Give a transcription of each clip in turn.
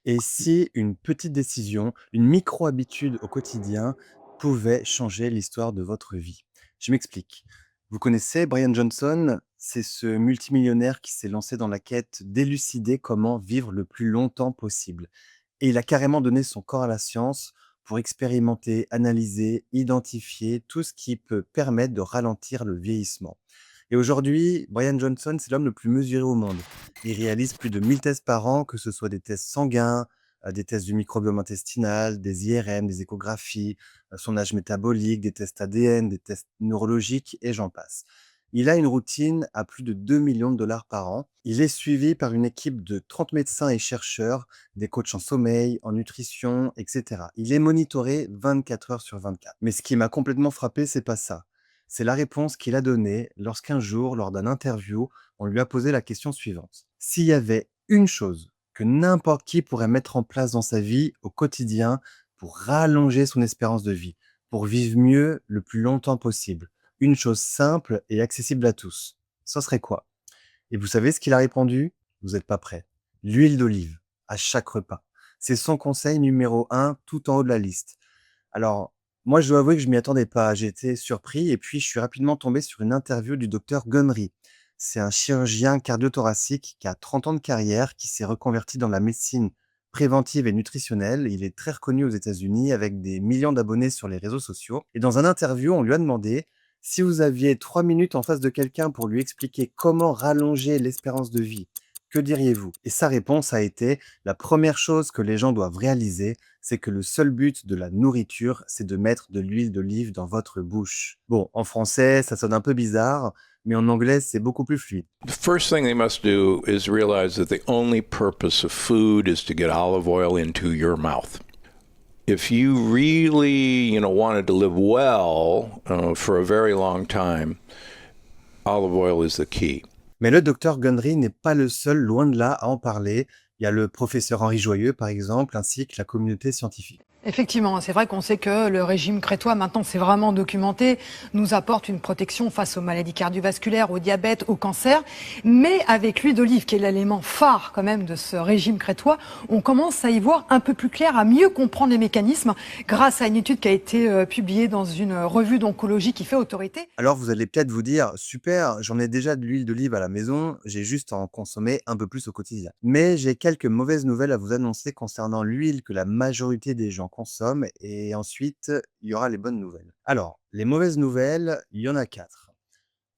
Et si une petite décision, une micro-habitude au quotidien pouvait changer l'histoire de votre vie? Je m'explique. Vous connaissez Brian Johnson? C'est ce multimillionnaire qui s'est lancé dans la quête d'élucider comment vivre le plus longtemps possible. Et il a carrément donné son corps à la science pour expérimenter, analyser, identifier tout ce qui peut permettre de ralentir le vieillissement. Et aujourd'hui, Brian Johnson, c'est l'homme le plus mesuré au monde. Il réalise plus de 1000 tests par an, que ce soit des tests sanguins, des tests du microbiome intestinal, des IRM, des échographies, son âge métabolique, des tests ADN, des tests neurologiques et j'en passe. Il a une routine à plus de 2 millions de dollars par an. Il est suivi par une équipe de 30 médecins et chercheurs, des coachs en sommeil, en nutrition, etc. Il est monitoré 24 heures sur 24. Mais ce qui m'a complètement frappé, c'est pas ça. C'est la réponse qu'il a donnée lorsqu'un jour, lors d'un interview, on lui a posé la question suivante. S'il y avait une chose que n'importe qui pourrait mettre en place dans sa vie au quotidien pour rallonger son espérance de vie, pour vivre mieux le plus longtemps possible, une chose simple et accessible à tous, ce serait quoi? Et vous savez ce qu'il a répondu? Vous n'êtes pas prêts. L'huile d'olive, à chaque repas. C'est son conseil numéro un, tout en haut de la liste. Alors, moi, je dois avouer que je m'y attendais pas. J'ai été surpris et puis je suis rapidement tombé sur une interview du docteur Gunry. C'est un chirurgien cardiothoracique qui a 30 ans de carrière, qui s'est reconverti dans la médecine préventive et nutritionnelle. Il est très reconnu aux États-Unis avec des millions d'abonnés sur les réseaux sociaux. Et dans un interview, on lui a demandé si vous aviez 3 minutes en face de quelqu'un pour lui expliquer comment rallonger l'espérance de vie. Que diriez-vous? Et sa réponse a été la première chose que les gens doivent réaliser, c'est que le seul but de la nourriture, c'est de mettre de l'huile d'olive dans votre bouche. Bon, en français, ça sonne un peu bizarre, mais en anglais, c'est beaucoup plus fluide. The first thing they must do is realize that the only purpose of food is to get olive oil into your mouth. If you really, wanted to live well for a very long time, olive oil is the key. Mais le docteur Gundry n'est pas le seul, loin de là, à en parler. Il y a le professeur Henri Joyeux, par exemple, ainsi que la communauté scientifique. Effectivement, c'est vrai qu'on sait que le régime crétois, maintenant c'est vraiment documenté, nous apporte une protection face aux maladies cardiovasculaires, au diabète, au cancer. Mais avec l'huile d'olive, qui est l'élément phare quand même de ce régime crétois, on commence à y voir un peu plus clair, à mieux comprendre les mécanismes grâce à une étude qui a été publiée dans une revue d'oncologie qui fait autorité. Alors vous allez peut-être vous dire, super, j'en ai déjà de l'huile d'olive à la maison, j'ai juste à en consommer un peu plus au quotidien. Mais j'ai quelques mauvaises nouvelles à vous annoncer concernant l'huile que la majorité des gens consomment et ensuite il y aura les bonnes nouvelles. Alors, les mauvaises nouvelles, il y en a quatre.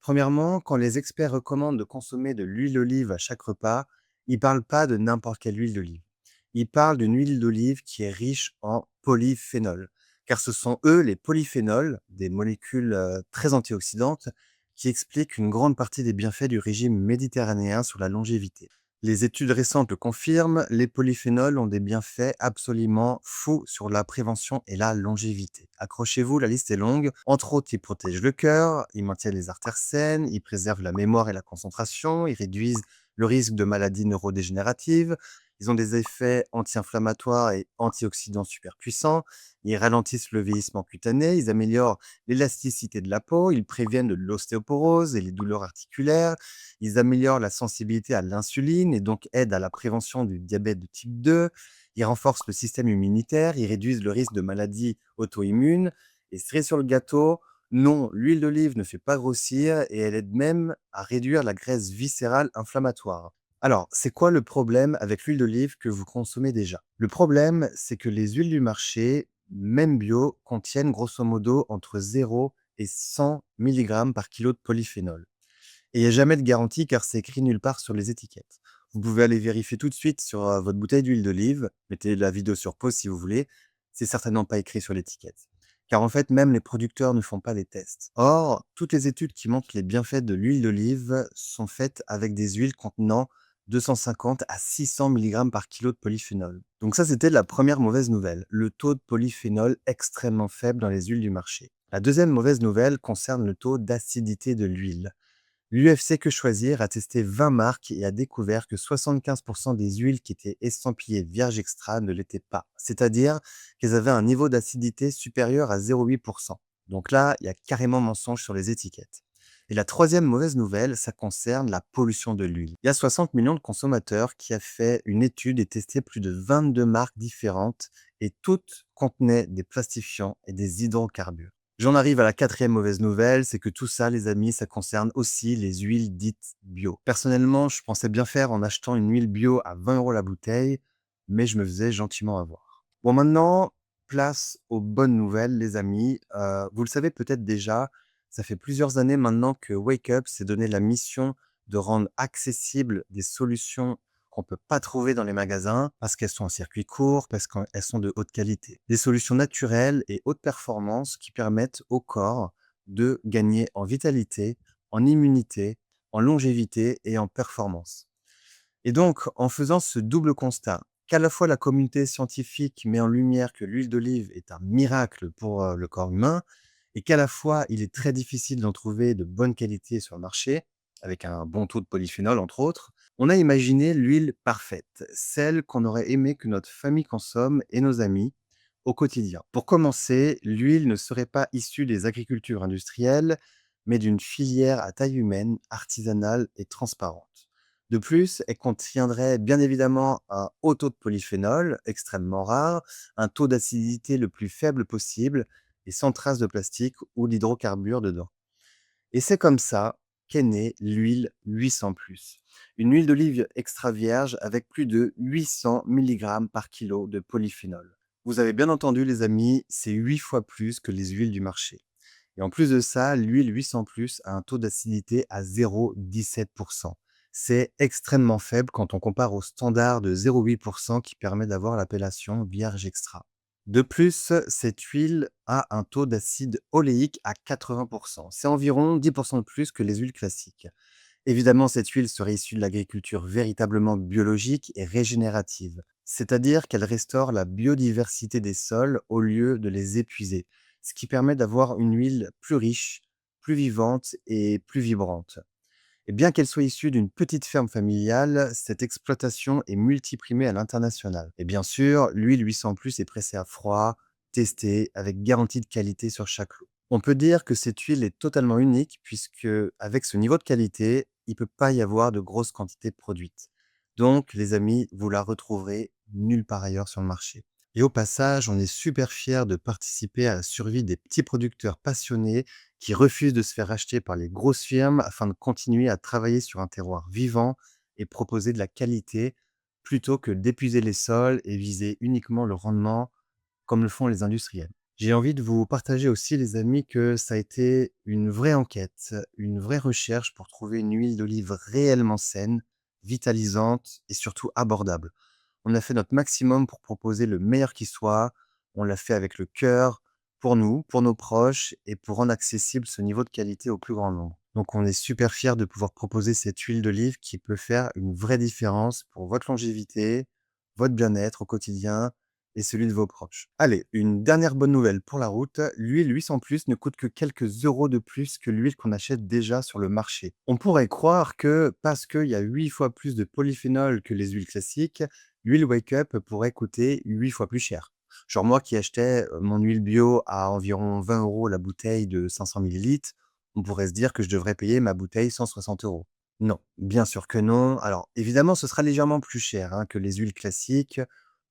Premièrement, quand les experts recommandent de consommer de l'huile d'olive à chaque repas, ils ne parlent pas de n'importe quelle huile d'olive. Ils parlent d'une huile d'olive qui est riche en polyphénol, car ce sont eux, les polyphénols, des molécules très antioxydantes, qui expliquent une grande partie des bienfaits du régime méditerranéen sur la longévité. Les études récentes le confirment, les polyphénols ont des bienfaits absolument fous sur la prévention et la longévité. Accrochez-vous, la liste est longue. Entre autres, ils protègent le cœur, ils maintiennent les artères saines, ils préservent la mémoire et la concentration, ils réduisent le risque de maladies neurodégénératives, ils ont des effets anti-inflammatoires et antioxydants super puissants, ils ralentissent le vieillissement cutané, ils améliorent l'élasticité de la peau, ils préviennent de l'ostéoporose et les douleurs articulaires, ils améliorent la sensibilité à l'insuline et donc aident à la prévention du diabète de type 2. Ils renforcent le système immunitaire, ils réduisent le risque de maladies auto-immunes. Et cerise sur le gâteau, non, l'huile d'olive ne fait pas grossir et elle aide même à réduire la graisse viscérale inflammatoire. Alors, c'est quoi le problème avec l'huile d'olive que vous consommez déjà? Le problème, c'est que les huiles du marché, même bio, contiennent grosso modo entre 0 et 100 mg par kilo de polyphénol. Et il n'y a jamais de garantie car c'est écrit nulle part sur les étiquettes. Vous pouvez aller vérifier tout de suite sur votre bouteille d'huile d'olive. Mettez la vidéo sur pause si vous voulez. C'est certainement pas écrit sur l'étiquette. Car en fait, même les producteurs ne font pas les tests. Or, toutes les études qui montrent les bienfaits de l'huile d'olive sont faites avec des huiles contenant 250 à 600 mg par kilo de polyphénol. Donc ça, c'était la première mauvaise nouvelle. Le taux de polyphénol extrêmement faible dans les huiles du marché. La deuxième mauvaise nouvelle concerne le taux d'acidité de l'huile. L'UFC Que Choisir a testé 20 marques et a découvert que 75% des huiles qui étaient estampillées vierge extra ne l'étaient pas. C'est-à-dire qu'elles avaient un niveau d'acidité supérieur à 0,8%. Donc là, il y a carrément mensonge sur les étiquettes. Et la troisième mauvaise nouvelle, ça concerne la pollution de l'huile. Il y a 60 millions de consommateurs qui a fait une étude et testé plus de 22 marques différentes et toutes contenaient des plastifiants et des hydrocarbures. J'en arrive à la quatrième mauvaise nouvelle, c'est que tout ça, les amis, ça concerne aussi les huiles dites bio. Personnellement, je pensais bien faire en achetant une huile bio à 20 € la bouteille, mais je me faisais gentiment avoir. Bon, maintenant, place aux bonnes nouvelles, les amis. Vous le savez peut-être déjà, ça fait plusieurs années maintenant que Wake Up s'est donné la mission de rendre accessibles des solutions qu'on peut pas trouver dans les magasins parce qu'elles sont en circuit court, parce qu'elles sont de haute qualité. Des solutions naturelles et haute performance qui permettent au corps de gagner en vitalité, en immunité, en longévité et en performance. Et donc, en faisant ce double constat, qu'à la fois la communauté scientifique met en lumière que l'huile d'olive est un miracle pour le corps humain, et qu'à la fois il est très difficile d'en trouver de bonne qualité sur le marché, avec un bon taux de polyphénol entre autres, on a imaginé l'huile parfaite, celle qu'on aurait aimé que notre famille consomme et nos amis au quotidien. Pour commencer, l'huile ne serait pas issue des agricultures industrielles, mais d'une filière à taille humaine, artisanale et transparente. De plus, elle contiendrait bien évidemment un haut taux de polyphénol, extrêmement rare, un taux d'acidité le plus faible possible et sans traces de plastique ou d'hydrocarbures dedans. Et c'est comme ça qu'est née l'huile 800+. Une huile d'olive extra vierge avec plus de 800 mg par kilo de polyphénol. Vous avez bien entendu les amis, c'est 8 fois plus que les huiles du marché. Et en plus de ça, l'huile 800+ a un taux d'acidité à 0,17%. C'est extrêmement faible quand on compare au standard de 0,8% qui permet d'avoir l'appellation vierge extra. De plus, cette huile a un taux d'acide oléique à 80%. C'est environ 10% de plus que les huiles classiques. Évidemment, cette huile serait issue de l'agriculture véritablement biologique et régénérative, c'est-à-dire qu'elle restaure la biodiversité des sols au lieu de les épuiser, ce qui permet d'avoir une huile plus riche, plus vivante et plus vibrante. Et bien qu'elle soit issue d'une petite ferme familiale, cette exploitation est multiprimée à l'international. Et bien sûr, l'huile 800+ est pressée à froid, testée, avec garantie de qualité sur chaque lot. On peut dire que cette huile est totalement unique puisque, avec ce niveau de qualité, il ne peut pas y avoir de grosses quantités produites. Donc, les amis, vous la retrouverez nulle part ailleurs sur le marché. Et au passage, on est super fiers de participer à la survie des petits producteurs passionnés qui refusent de se faire acheter par les grosses firmes afin de continuer à travailler sur un terroir vivant et proposer de la qualité plutôt que d'épuiser les sols et viser uniquement le rendement comme le font les industriels. J'ai envie de vous partager aussi, les amis, que ça a été une vraie enquête, une vraie recherche pour trouver une huile d'olive réellement saine, vitalisante et surtout abordable. On a fait notre maximum pour proposer le meilleur qui soit. On l'a fait avec le cœur, pour nous, pour nos proches et pour rendre accessible ce niveau de qualité au plus grand nombre. Donc on est super fiers de pouvoir proposer cette huile d'olive qui peut faire une vraie différence pour votre longévité, votre bien-être au quotidien et celui de vos proches. Allez, une dernière bonne nouvelle pour la route, l'huile 800+ ne coûte que quelques euros de plus que l'huile qu'on achète déjà sur le marché. On pourrait croire que parce qu'il y a 8 fois plus de polyphénol que les huiles classiques, l'huile Wake Up pourrait coûter 8 fois plus cher. Genre moi qui achetais mon huile bio à environ 20 € la bouteille de 500 millilitres, on pourrait se dire que je devrais payer ma bouteille 160 €. Non, bien sûr que non. Alors évidemment, ce sera légèrement plus cher hein, que les huiles classiques.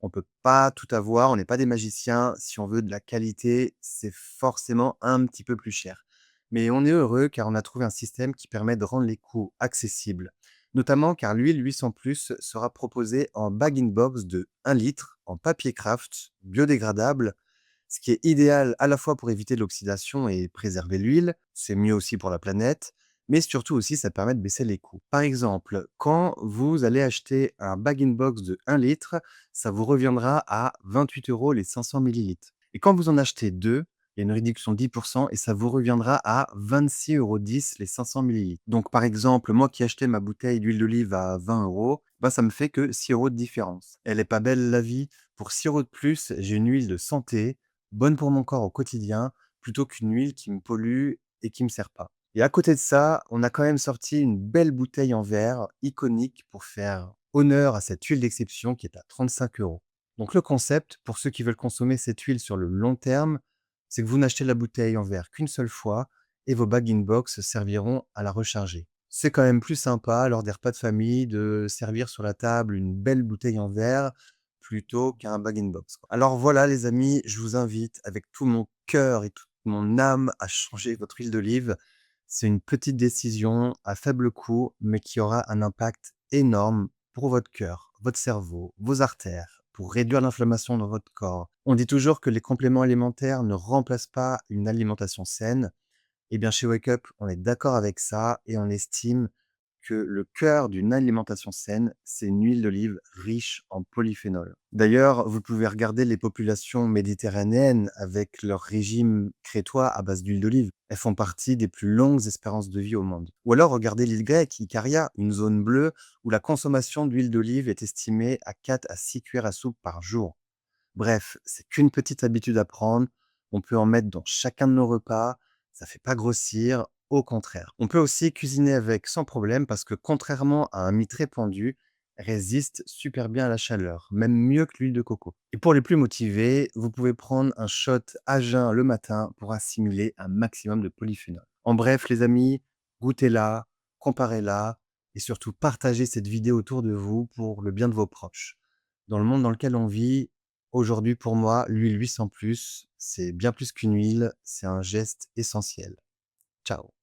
On peut pas tout avoir, on n'est pas des magiciens. Si on veut de la qualité, c'est forcément un petit peu plus cher. Mais on est heureux car on a trouvé un système qui permet de rendre les coûts accessibles. Notamment car l'huile 800+ sera proposée en bag-in-box de 1 litre en papier craft biodégradable, ce qui est idéal à la fois pour éviter l'oxydation et préserver l'huile, c'est mieux aussi pour la planète, mais surtout aussi ça permet de baisser les coûts. Par exemple, quand vous allez acheter un bag-in-box de 1 litre, ça vous reviendra à 28 € les 500 millilitres. Et quand vous en achetez 2, il y a une réduction de 10% et ça vous reviendra à 26,10 € les 500 millilitres. Donc par exemple, moi qui achetais ma bouteille d'huile d'olive à 20 €, bah, ça me fait que 6 € de différence. Elle est pas belle la vie? Pour 6 € de plus, j'ai une huile de santé, bonne pour mon corps au quotidien, plutôt qu'une huile qui me pollue et qui me sert pas. Et à côté de ça, on a quand même sorti une belle bouteille en verre, iconique, pour faire honneur à cette huile d'exception qui est à 35 €. Donc le concept, pour ceux qui veulent consommer cette huile sur le long terme, c'est que vous n'achetez la bouteille en verre qu'une seule fois et vos bag-in-box serviront à la recharger. C'est quand même plus sympa lors des repas de famille de servir sur la table une belle bouteille en verre plutôt qu'un bag-in-box, quoi. Alors voilà les amis, je vous invite avec tout mon cœur et toute mon âme à changer votre huile d'olive. C'est une petite décision à faible coût, mais qui aura un impact énorme pour votre cœur, votre cerveau, vos artères, pour réduire l'inflammation dans votre corps. On dit toujours que les compléments alimentaires ne remplacent pas une alimentation saine. Eh bien, chez Wake Up, on est d'accord avec ça et on estime que le cœur d'une alimentation saine, c'est une huile d'olive riche en polyphénol. D'ailleurs, vous pouvez regarder les populations méditerranéennes avec leur régime crétois à base d'huile d'olive. Elles font partie des plus longues espérances de vie au monde. Ou alors, regardez l'île grecque, Icaria, une zone bleue où la consommation d'huile d'olive est estimée à 4 à 6 cuillères à soupe par jour. Bref, c'est qu'une petite habitude à prendre. On peut en mettre dans chacun de nos repas. Ça fait pas grossir, au contraire. On peut aussi cuisiner avec sans problème parce que contrairement à un mythe répandu, résiste super bien à la chaleur, même mieux que l'huile de coco. Et pour les plus motivés, vous pouvez prendre un shot à jeun le matin pour assimiler un maximum de polyphénol. En bref, les amis, goûtez-la, comparez-la et surtout partagez cette vidéo autour de vous pour le bien de vos proches. Dans le monde dans lequel on vit, aujourd'hui, pour moi, l'huile 800+, c'est bien plus qu'une huile, c'est un geste essentiel. Ciao.